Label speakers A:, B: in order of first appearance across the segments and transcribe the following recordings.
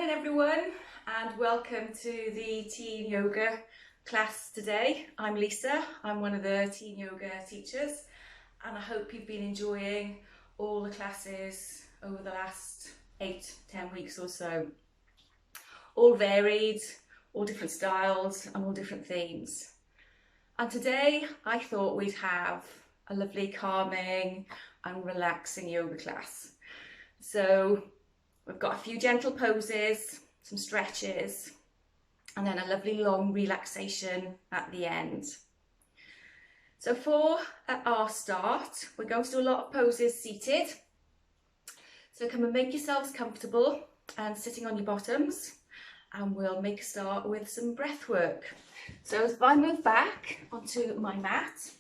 A: morning everyone, and welcome to the teen yoga class today. I'm Lisa, I'm one of the teen yoga teachers, and I hope you've been enjoying all the classes over the last 8-10 weeks or so. All varied, all different styles and all different themes. And today I thought we'd have a lovely calming and relaxing yoga class. So we've got a few gentle poses, some stretches, and then a lovely long relaxation at the end. So for our start, we're going to do a lot of poses seated. So come and make yourselves comfortable and sitting on your bottoms, and we'll make a start with some breath work. So if I move back onto my mat,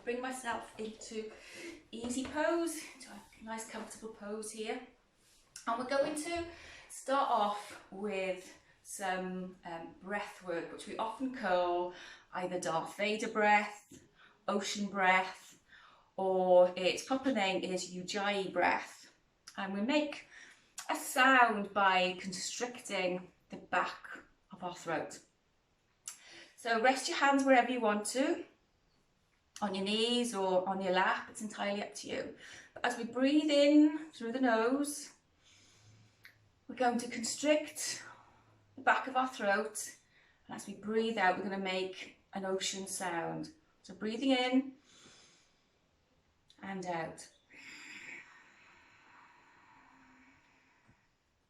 A: bring myself into easy pose, into a nice comfortable pose here. And we're going to start off with some breath work, which we often call either Darth Vader breath, ocean breath, or its proper name is Ujjayi breath. And we make a sound by constricting the back of our throat. So rest your hands wherever you want to, on your knees or on your lap, it's entirely up to you. But as we breathe in through the nose, we're going to constrict the back of our throat, and as we breathe out, we're going to make an ocean sound. So breathing in and out.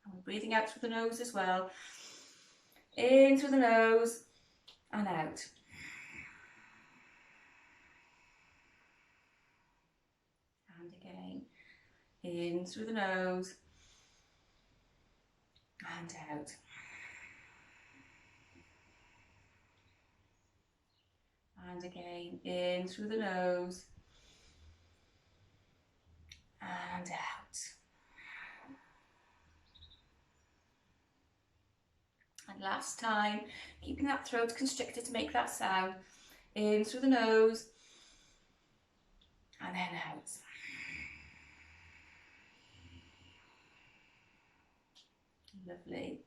A: And we're breathing out through the nose as well. In through the nose and out. And again, in through the nose and out. And again, in through the nose and out. And last time, keeping that throat constricted to make that sound. In through the nose and then out. Lovely.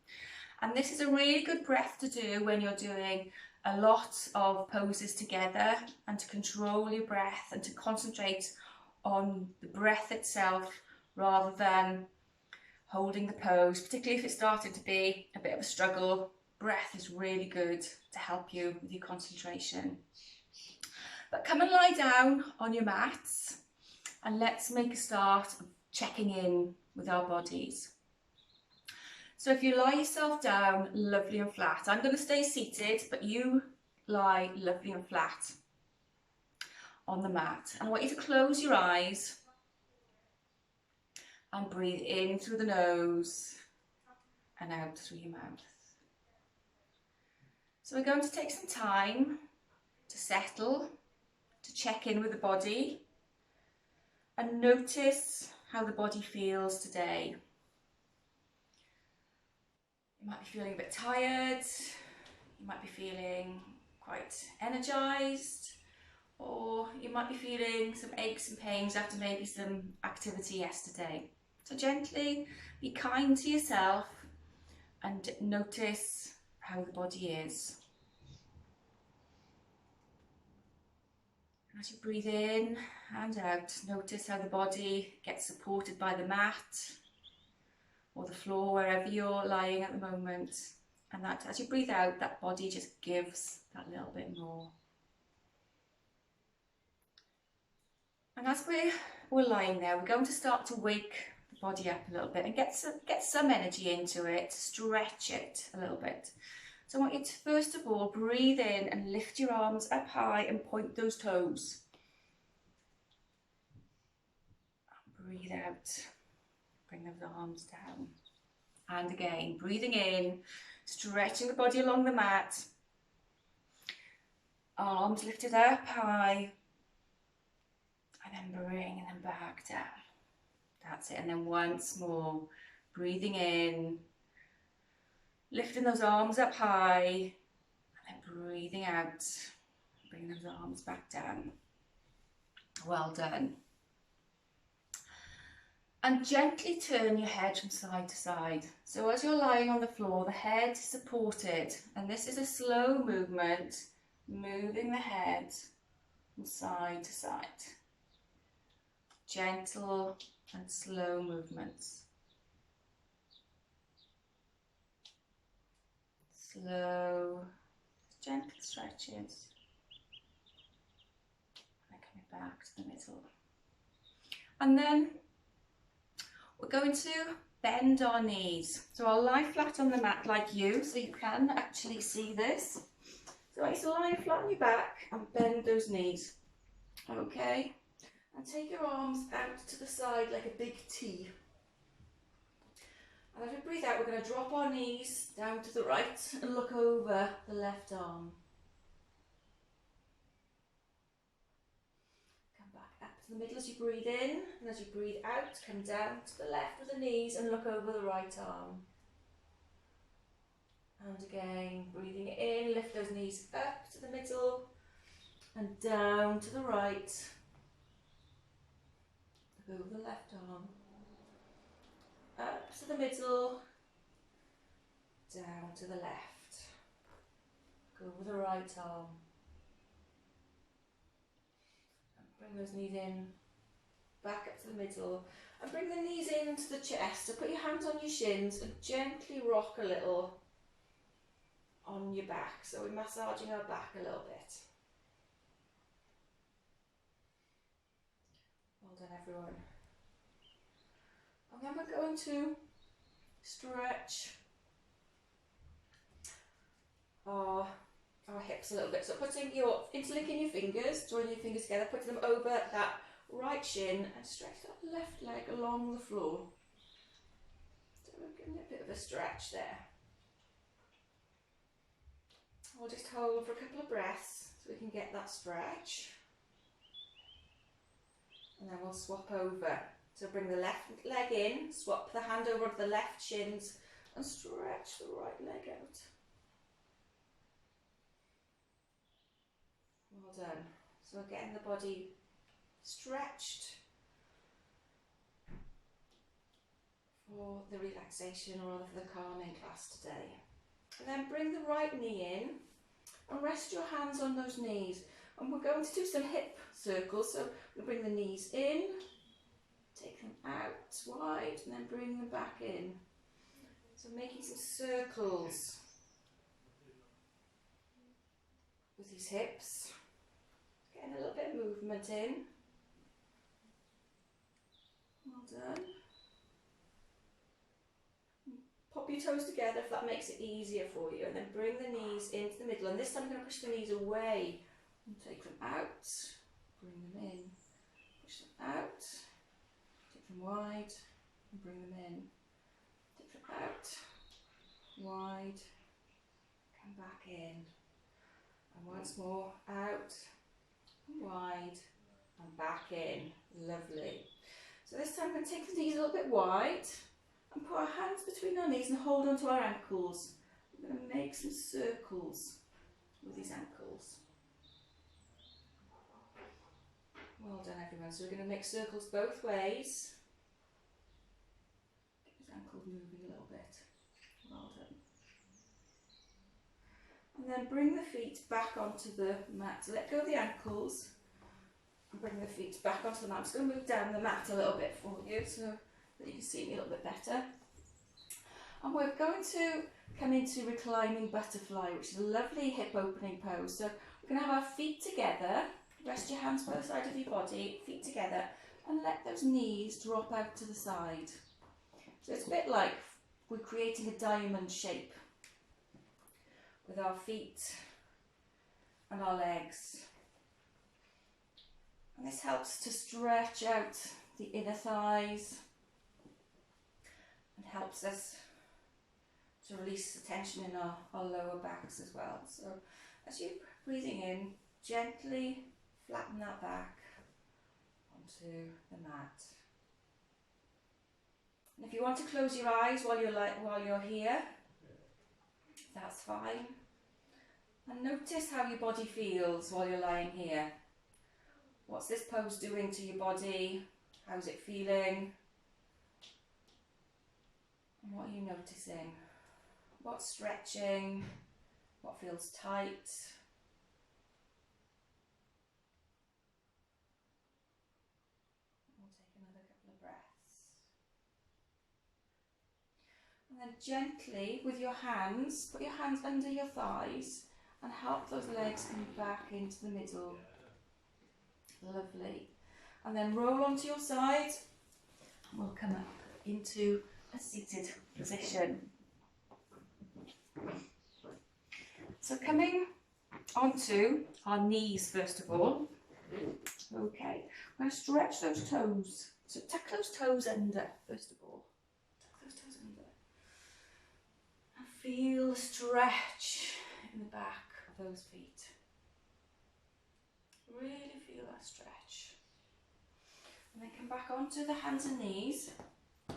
A: And this is a really good breath to do when you're doing a lot of poses together, and to control your breath and to concentrate on the breath itself rather than holding the pose, particularly if it started to be a bit of a struggle. Breath is really good to help you with your concentration. But come and lie down on your mats and let's make a start of checking in with our bodies. So if you lie yourself down lovely and flat, I'm going to stay seated, but you lie lovely and flat on the mat. And I want you to close your eyes and breathe in through the nose and out through your mouth. So we're going to take some time to settle, to check in with the body and notice how the body feels today. You might be feeling a bit tired, you might be feeling quite energised, or you might be feeling some aches and pains after maybe some activity yesterday. So gently be kind to yourself and notice how the body is. And as you breathe in and out, notice how the body gets supported by the mat or the floor, wherever you're lying at the moment. And that as you breathe out, that body just gives that little bit more. And as we're lying there, we're going to start to wake the body up a little bit and get some energy into it, stretch it a little bit. So I want you to first of all breathe in and lift your arms up high and point those toes. And breathe out. Bring those arms down. And again, breathing in, stretching the body along the mat. Arms lifted up high. And then bringing them back down. That's it. And then once more, breathing in, lifting those arms up high. And then breathing out, bring those arms back down. Well done. And gently turn your head from side to side. So as you're lying on the floor, the head is supported, and this is a slow movement, moving the head from side to side. Gentle and slow movements. Slow, gentle stretches. And coming back to the middle. And then we're going to bend our knees. So I'll lie flat on the mat like you, so you can actually see this. So I used to lie flat on your back and bend those knees. Okay? And take your arms out to the side like a big T. And as we breathe out, we're going to drop our knees down to the right and look over the left arm. The middle as you breathe in, and as you breathe out, come down to the left with the knees and look over the right arm. And again, breathing in, lift those knees up to the middle and down to the right. Look over the left arm. Up to the middle, down to the left. Look over the right arm. Bring those knees in, back up to the middle, and bring the knees into the chest. So put your hands on your shins and gently rock a little on your back. So we're massaging our back a little bit. Well done, everyone. And then we're going to stretch our hips a little bit. So interlinking your fingers, joining your fingers together, putting them over that right shin and stretch that left leg along the floor. So we're getting a bit of a stretch there. We'll just hold for a couple of breaths so we can get that stretch. And then we'll swap over. So bring the left leg in, swap the hand over to the left shins and stretch the right leg out. Well done. So we're getting the body stretched for the relaxation or for the calming class today. And then bring the right knee in and rest your hands on those knees. And we're going to do some hip circles. So we'll bring the knees in, take them out wide and then bring them back in. So making some circles with these hips. Getting a little bit of movement in. Well done. Pop your toes together if that makes it easier for you, and then bring the knees into the middle. And this time I'm going to push the knees away and take them out, bring them in, push them out, take them wide and bring them in, take them out, wide, come back in, and once more out, wide and back in. Lovely. So this time I'm going to take the knees a little bit wide and put our hands between our knees and hold onto our ankles. We're going to make some circles with these ankles. Well done, everyone. So we're going to make circles both ways. Get these ankles moving a little bit. Well done. And then bring the feet back onto the mat. So let go of the ankles and bring the feet back onto the mat. I'm just going to move down the mat a little bit for you so that you can see me a little bit better. And we're going to come into Reclining Butterfly, which is a lovely hip opening pose. So we're going to have our feet together. Rest your hands both sides of your body, feet together, and let those knees drop out to the side. So it's a bit like we're creating a diamond shape with our feet and our legs. And this helps to stretch out the inner thighs and helps us to release the tension in our lower backs as well. So as you're breathing in, gently flatten that back onto the mat. And if you want to close your eyes while you're here, that's fine. And notice how your body feels while you're lying here. What's this pose doing to your body? How's it feeling? What are you noticing? What's stretching? What feels tight? We'll take another couple of breaths. And then gently, with your hands, put your hands under your thighs and help those legs come back into the middle. Lovely. And then roll onto your side. We'll come up into a seated position. So coming onto our knees first of all. Okay, I'm going to stretch those toes. So tuck those toes under first of all. Tuck those toes under. And feel the stretch in the back of those feet. Really feel that stretch. And then come back onto the hands and knees.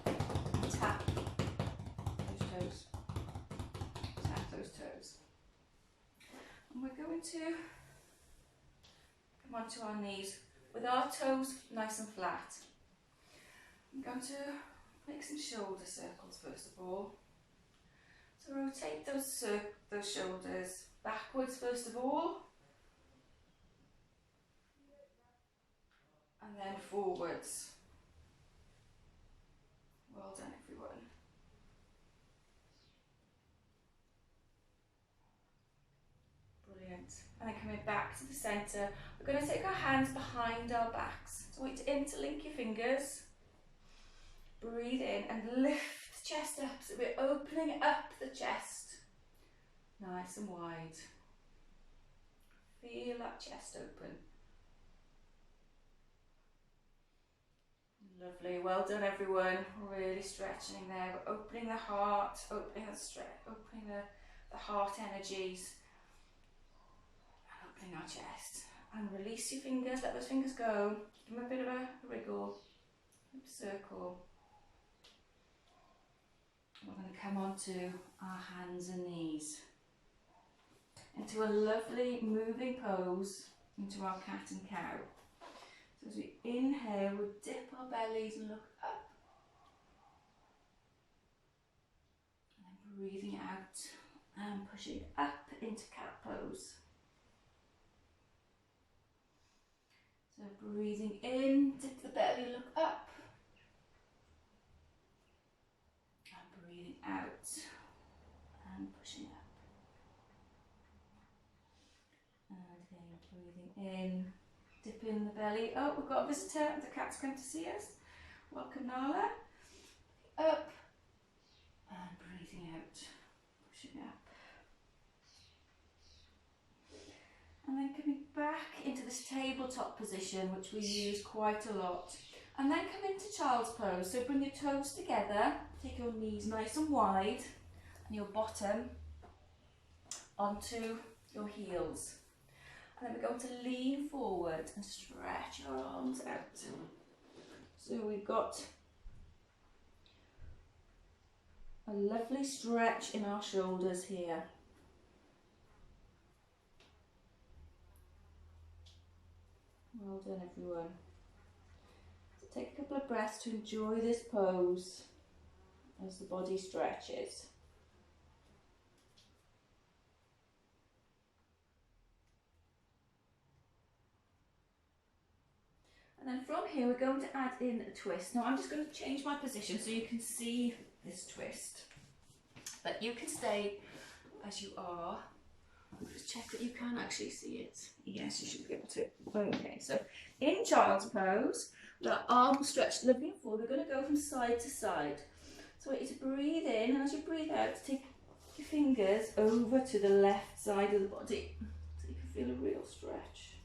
A: And tap those toes. Tap those toes. And we're going to come onto our knees with our toes nice and flat. I'm going to make some shoulder circles first of all. So rotate those shoulders backwards first of all. And then forwards. Well done, everyone. Brilliant. And then coming back to the centre, we're going to take our hands behind our backs. So I want you to interlink your fingers. Breathe in and lift the chest up. So we're opening up the chest. Nice and wide. Feel that chest open. Lovely, well done everyone. Really stretching there. We're opening the heart, opening the heart energies, and opening our chest. And release your fingers, let those fingers go. Give them a bit of a wriggle, a circle. We're going to come onto our hands and knees into a lovely moving pose into our cat and cow. So as we inhale, we dip our bellies and look up. And then breathing out and pushing up into cat pose. So breathing in, dip the belly, look up. And breathing out and pushing up. And again, breathing in. Dip in the belly. Oh, we've got a visitor. The cat's come to see us. Welcome, Nala. Up. And breathing out. Pushing up. And then coming back into this tabletop position, which we use quite a lot. And then come into child's pose. So bring your toes together. Take your knees nice and wide. And your bottom onto your heels. And then we're going to lean forward and stretch our arms out. So we've got a lovely stretch in our shoulders here. Well done, everyone. So take a couple of breaths to enjoy this pose as the body stretches. And then from here we're going to add in a twist. Now I'm just going to change my position so you can see this twist. But you can stay as you are. Just check that you can actually see it. Yes, you should be able to. Okay, so in child's pose, the arms stretched looking forward. We're going to go from side to side. So I want you to breathe in, and as you breathe out, take your fingers over to the left side of the body so you can feel a real stretch.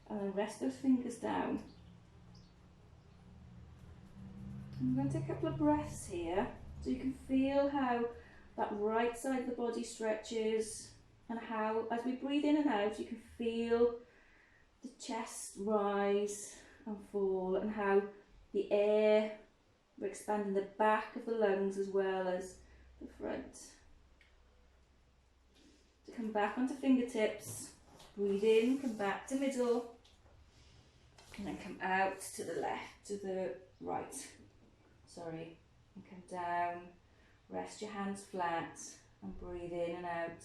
A: And then rest those fingers down. I'm going to take a couple of breaths here so you can feel how that right side of the body stretches and how, as we breathe in and out, you can feel the chest rise and fall and how the air, we're expanding the back of the lungs as well as the front. So come back onto fingertips, breathe in, come back to middle, and then come out to the left, to the right. Sorry, and come down Rest your hands flat and breathe in and out.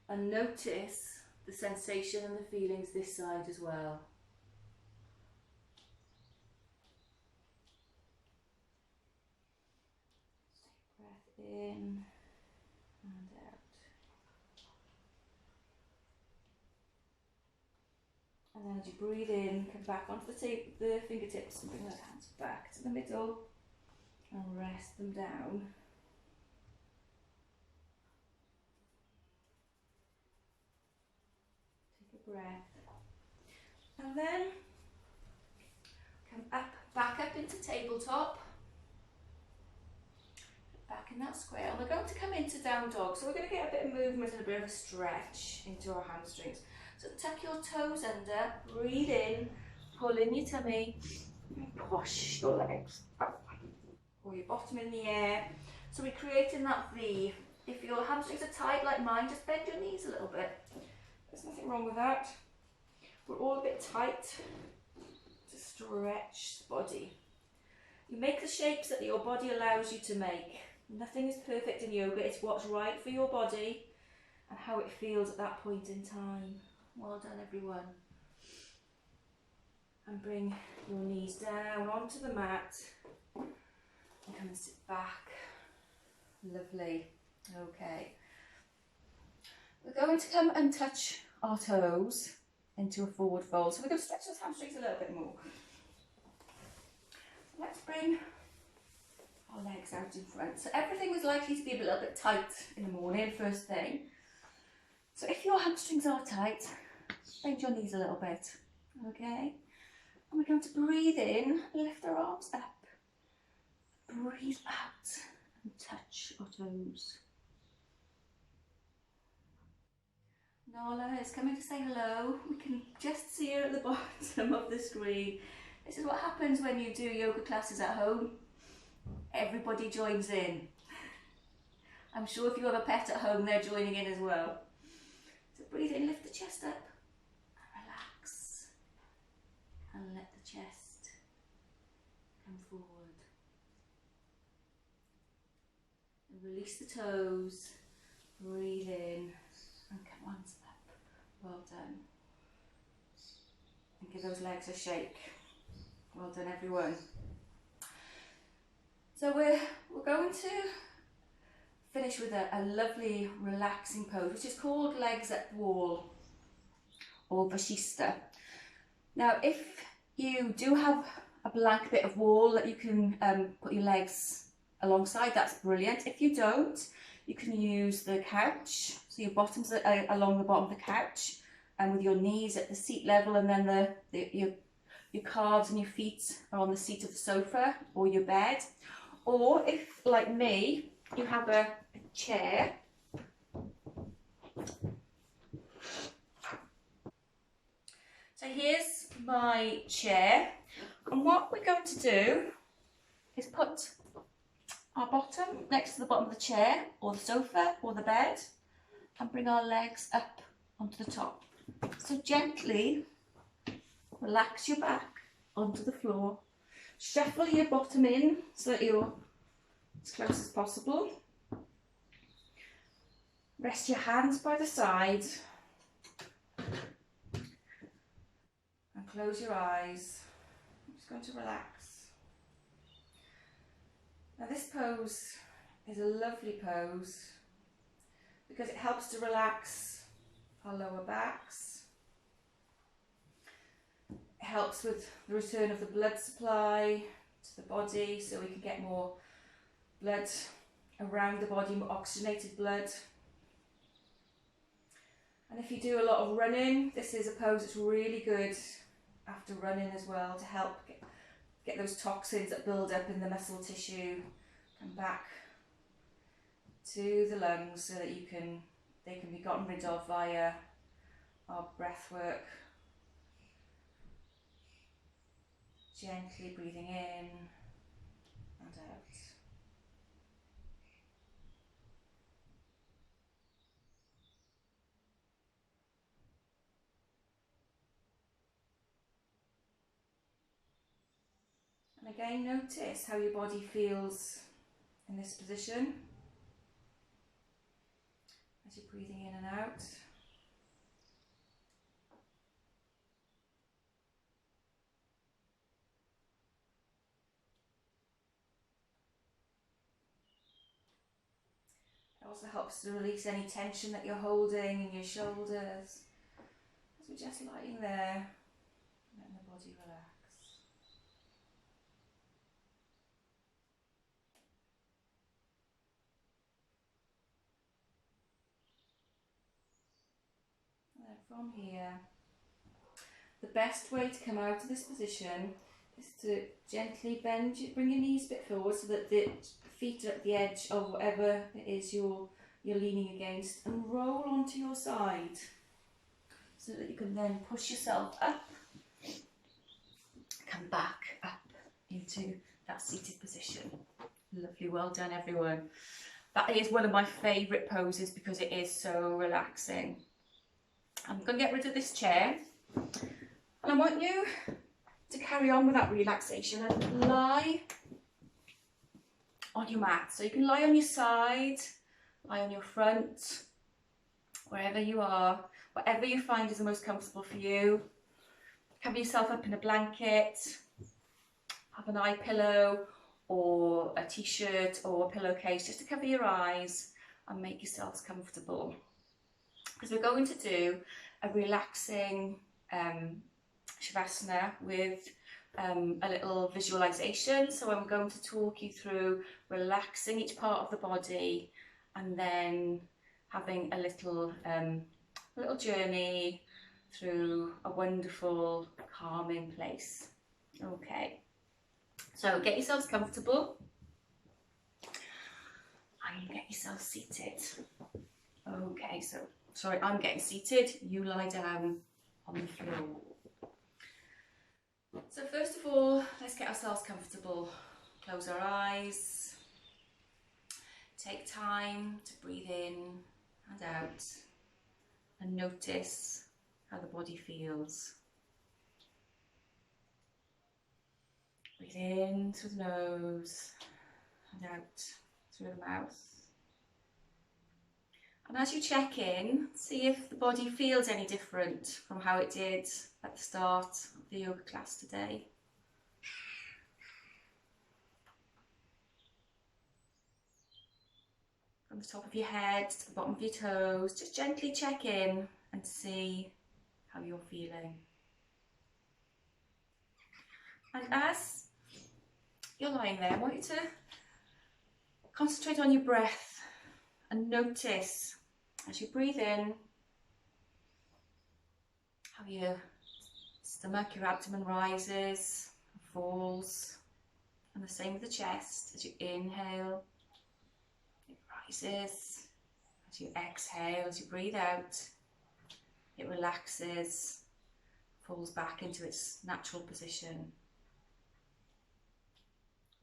A: And notice the sensation and the feelings this side as well. Just take a breath in and out. And then as you breathe in, come back onto the fingertips and bring those hands back to the middle and rest them down. Take a breath. And then come back up into tabletop. Back in that square. And we're going to come into down dog. So we're going to get a bit of movement and a bit of a stretch into our hamstrings. So tuck your toes under, breathe in, pull in your tummy, and push your legs up. Or your bottom in the air. So we're creating that V. If your hamstrings are tight like mine, just bend your knees a little bit. There's nothing wrong with that. We're all a bit tight to stretch the body. You make the shapes that your body allows you to make. Nothing is perfect in yoga, it's what's right for your body and how it feels at that point in time. Well done everyone. And bring your knees down onto the mat and come and sit back. Lovely. Okay. We're going to come and touch our toes into a forward fold. So we're going to stretch those hamstrings a little bit more. So let's bring our legs out in front. So everything was likely to be a little bit tight in the morning, first thing. So if your hamstrings are tight, bend your knees a little bit, okay? And we're going to breathe in, lift our arms up, breathe out and touch our toes. Nala is coming to say hello. We can just see her at the bottom of the screen. This is what happens when you do yoga classes at home. Everybody joins in. I'm sure if you have a pet at home, they're joining in as well. So breathe in, lift the chest up, and relax. And let the chest come forward. And release the toes, breathe in, and come on up. Well done. And give those legs a shake. Well done everyone. So we're going to finish with a lovely relaxing pose, which is called legs at wall or Vashista. Now if you do have a blank bit of wall that you can put your legs alongside, that's brilliant. If you don't, you can use the couch, so your bottoms are along the bottom of the couch and with your knees at the seat level, and then your calves and your feet are on the seat of the sofa or your bed. Or if, like me, you have a chair. So here's my chair, and what we're going to do is put our bottom next to the bottom of the chair or the sofa or the bed and bring our legs up onto the top. So gently relax your back onto the floor. Shuffle your bottom in so that you're as close as possible. Rest your hands by the side and close your eyes. I'm just going to relax. Now this pose is a lovely pose because it helps to relax our lower backs. It helps with the return of the blood supply to the body, so we can get more blood around the body, more oxygenated blood. And if you do a lot of running, this is a pose that's really good after running as well, to help get those toxins that build up in the muscle tissue come back to the lungs so that they can be gotten rid of via our breath work. Gently breathing in and out. And again, notice how your body feels in this position as you're breathing in and out. It also helps to release any tension that you're holding in your shoulders as we're just lying there, letting the body relax. And then from here, the best way to come out of this position is to gently bring your knees a bit forward so that the feet are at the edge of whatever it is you're leaning against, and roll onto your side so that you can then push yourself up, come back up into that seated position. Lovely, well done everyone. That is one of my favourite poses because it is so relaxing. I'm going to get rid of this chair, and I want you to carry on with that relaxation and lie on your mat. So you can lie on your side, lie on your front, wherever you are, whatever you find is the most comfortable for you. Cover yourself up in a blanket, have an eye pillow or a t-shirt or a pillowcase just to cover your eyes and make yourselves comfortable. Because we're going to do a relaxing Shavasana with a little visualization. So I'm going to talk you through relaxing each part of the body and then having a little journey through a wonderful calming place. Okay, so get yourselves comfortable and get yourself seated. Okay, so sorry, I'm getting seated, you lie down on the floor. So first of all, let's get ourselves comfortable. Close our eyes. Take time to breathe in and out and notice how the body feels. Breathe in through the nose and out through the mouth. And as you check in, see if the body feels any different from how it did at the start of the yoga class today. From the top of your head to the bottom of your toes, just gently check in and see how you're feeling. And as you're lying there, I want you to concentrate on your breath and notice as you breathe in how your stomach, your abdomen rises and falls, and the same with the chest. As you inhale, it rises. As you exhale, as you breathe out, it relaxes, falls back into its natural position.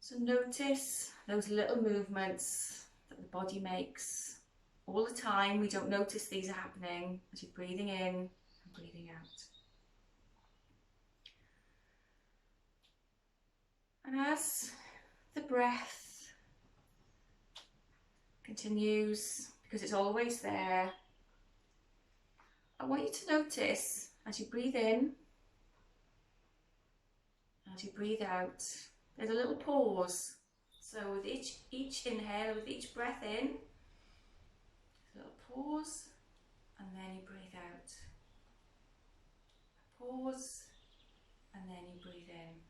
A: So notice those little movements that the body makes all the time. We don't notice these are happening as you're breathing in and breathing out. And as the breath continues, because it's always there, I want you to notice as you breathe in, as you breathe out, there's a little pause. So with each inhale, with each breath in, a little pause, and then you breathe out. A pause, and then you breathe in.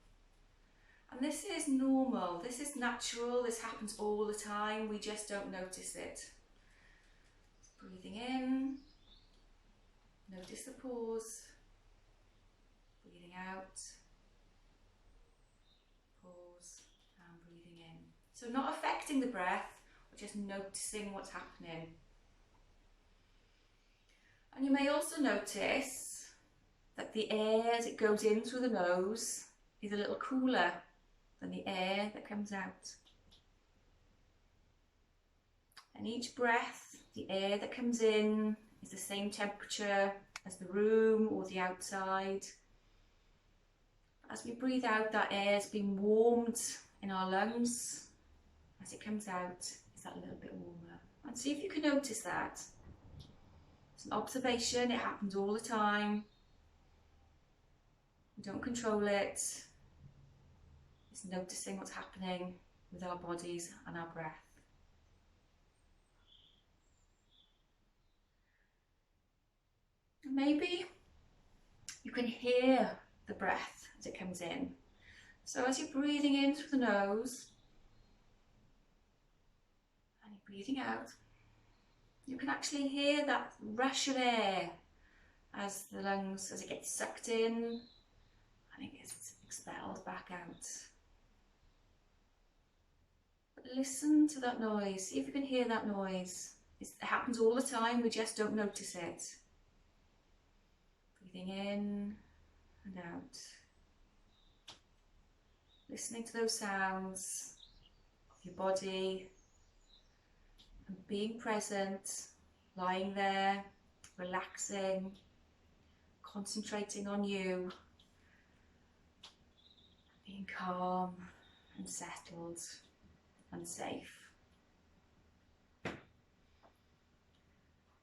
A: And this is normal, this is natural, this happens all the time, we just don't notice it. Breathing in, notice the pause, breathing out, pause, and breathing in. So not affecting the breath, but just noticing what's happening. And you may also notice that the air as it goes in through the nose is a little cooler than the air that comes out. And each breath, the air that comes in is the same temperature as the room or the outside. As we breathe out, that air is being warmed in our lungs as it comes out is that little bit warmer. And see if you can notice that. It's an observation, it happens all the time. We don't control it. It's noticing what's happening with our bodies and our breath. And maybe you can hear the breath as it comes in. So as you're breathing in through the nose and you're breathing out, you can actually hear that rush of air as the lungs, as it gets sucked in and it gets expelled back out. But listen to that noise, see if you can hear that noise. It happens all the time, we just don't notice it. Breathing in and out. Listening to those sounds of your body and being present, lying there, relaxing, concentrating on you, being calm and settled and safe.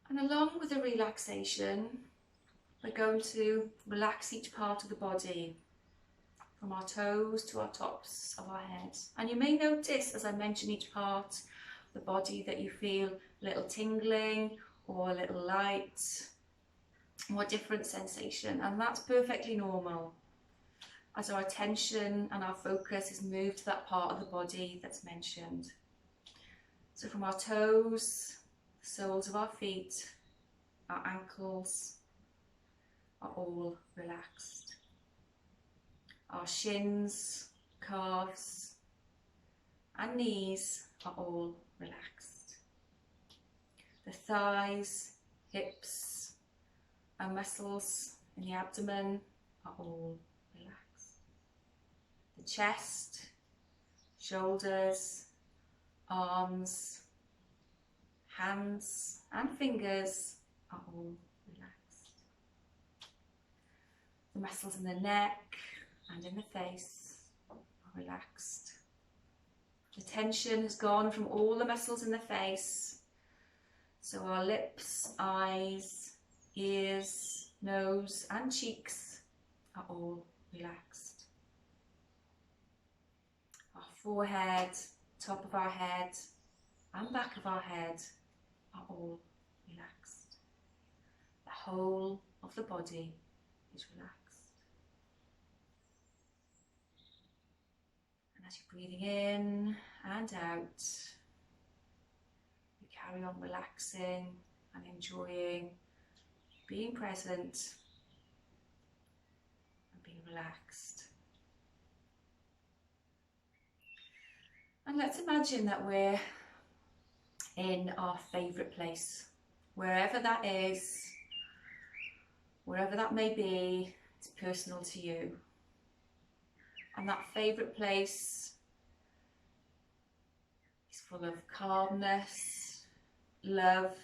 A: And along with the relaxation, we're going to relax each part of the body, from our toes to our tops of our head. And you may notice, as I mention each part of the body, that you feel a little tingling or a little light or a different sensation, and that's perfectly normal as our attention and our focus is moved to that part of the body that's mentioned. So from our toes, the soles of our feet, our ankles are all relaxed. Our shins, calves and knees are all relaxed. The thighs, hips and muscles in the abdomen are all relaxed. The chest, shoulders, arms, hands and fingers are all relaxed. The muscles in the neck and in the face are relaxed. The tension has gone from all the muscles in the face, so our lips, eyes, ears, nose and cheeks are all relaxed. Our forehead, top of our head and back of our head are all relaxed. The whole of the body is relaxed. As you're breathing in and out, you carry on relaxing and enjoying being present and being relaxed. And let's imagine that we're in our favourite place, wherever that is, wherever that may be, it's personal to you. And that favourite place is full of calmness, love,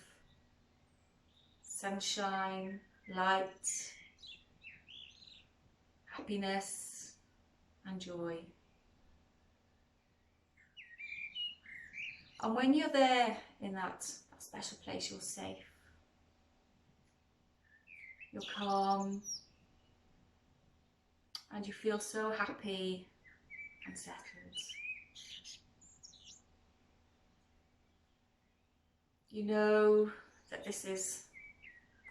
A: sunshine, light, happiness and joy. And when you're there in that special place, you're safe, you're calm, and you feel so happy and settled. You know that this is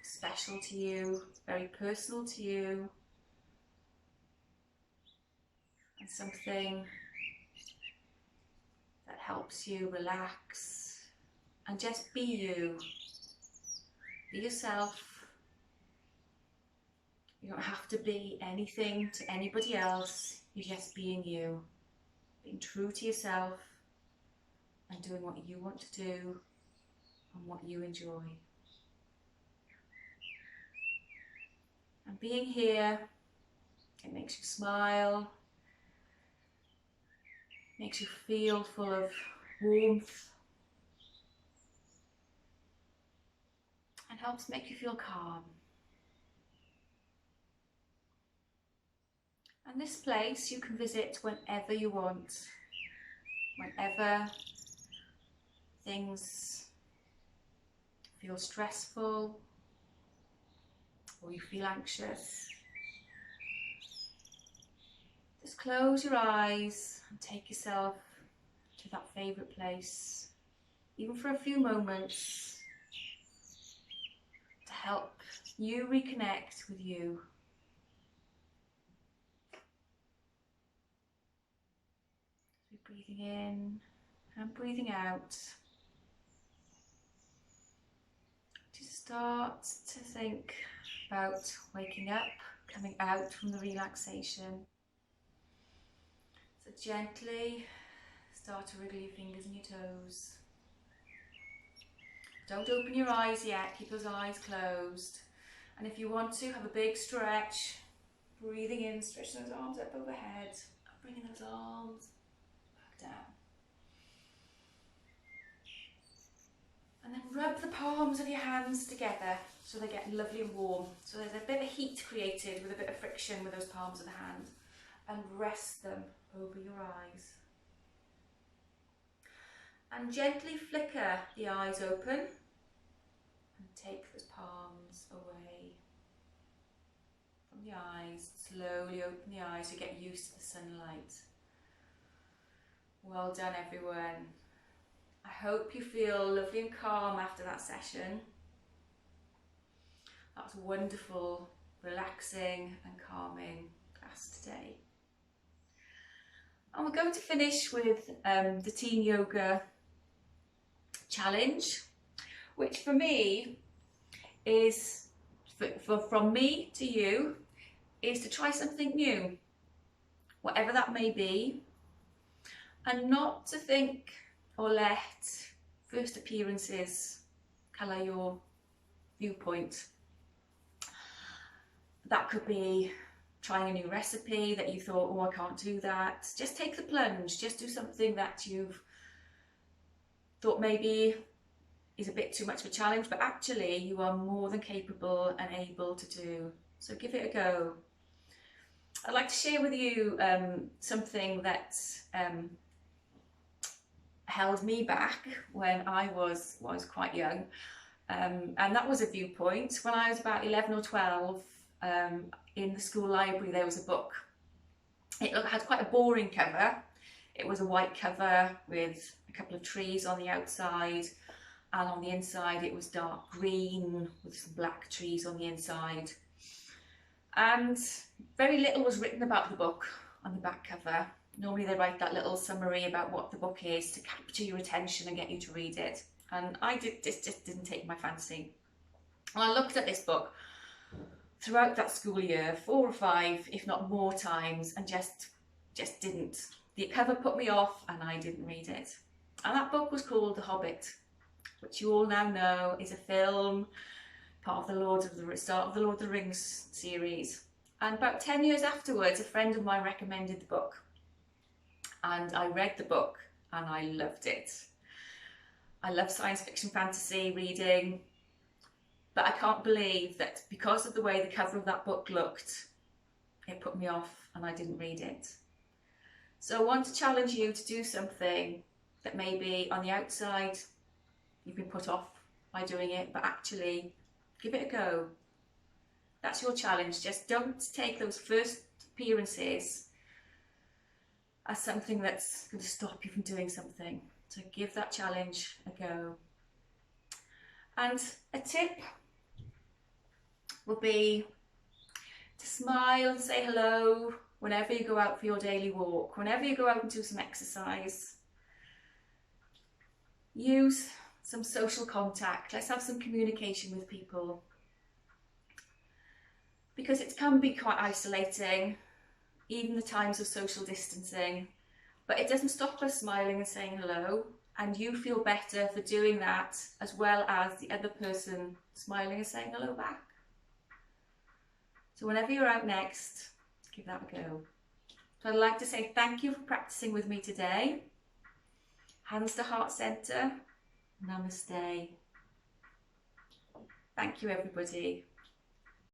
A: special to you, very personal to you, and something that helps you relax and just be you. Be yourself. You don't have to be anything to anybody else. You're just being you, being true to yourself and doing what you want to do and what you enjoy. And being here, it makes you smile, makes you feel full of warmth and helps make you feel calm. And this place you can visit whenever you want, whenever things feel stressful or you feel anxious, just close your eyes and take yourself to that favourite place, even for a few moments, to help you reconnect with you. So breathing in and breathing out. Just start to think about waking up, coming out from the relaxation. So gently start to wriggle your fingers and your toes. Don't open your eyes yet, keep those eyes closed. And if you want to, have a big stretch. Breathing in, stretching those arms up overhead, and bringing those arms back down. And then rub the palms of your hands together so they get lovely and warm. So there's a bit of heat created with a bit of friction with those palms of the hand. And rest them over your eyes. And gently flicker the eyes open and take those palms away from the eyes. Slowly open the eyes to get used to the sunlight. Well done, everyone. I hope you feel lovely and calm after that session. That was a wonderful, relaxing and calming class today. And we're going to finish with the teen yoga challenge, which for me is, from me to you, is to try something new, whatever that may be, and not to think or let first appearances colour your viewpoint. That could be trying a new recipe that you thought, oh, I can't do that. Just take the plunge, just do something that you've thought maybe is a bit too much of a challenge, but actually you are more than capable and able to do. So give it a go. I'd like to share with you something that held me back when I was quite young, and that was a viewpoint. When I was about 11 or 12, in the school library there was a book. It had quite a boring cover. It was a white cover with a couple of trees on the outside, and on the inside it was dark green with some black trees on the inside. And very little was written about the book on the back cover. Normally they write that little summary about what the book is to capture your attention and get you to read it. And this just didn't take my fancy. And I looked at this book throughout that school year, 4 or 5, if not more times, and just didn't. The cover put me off and I didn't read it. And that book was called The Hobbit, which you all now know is a film, part of the start of the Lord of the Rings series. And about 10 years afterwards, a friend of mine recommended the book. And I read the book and I loved it. I love science fiction fantasy reading, but I can't believe that because of the way the cover of that book looked, it put me off and I didn't read it. So I want to challenge you to do something that maybe on the outside you've been put off by doing it, but actually give it a go. That's your challenge. Just don't take those first appearances as something that's going to stop you from doing something. So give that challenge a go. And a tip would be to smile and say hello whenever you go out for your daily walk, whenever you go out and do some exercise. Use some social contact. Let's have some communication with people, because it can be quite isolating, even the times of social distancing, but it doesn't stop us smiling and saying hello, and you feel better for doing that as well as the other person smiling and saying hello back. So whenever you're out next, give that a go. So I'd like to say thank you for practicing with me today. Hands to heart center. Namaste. Thank you, everybody.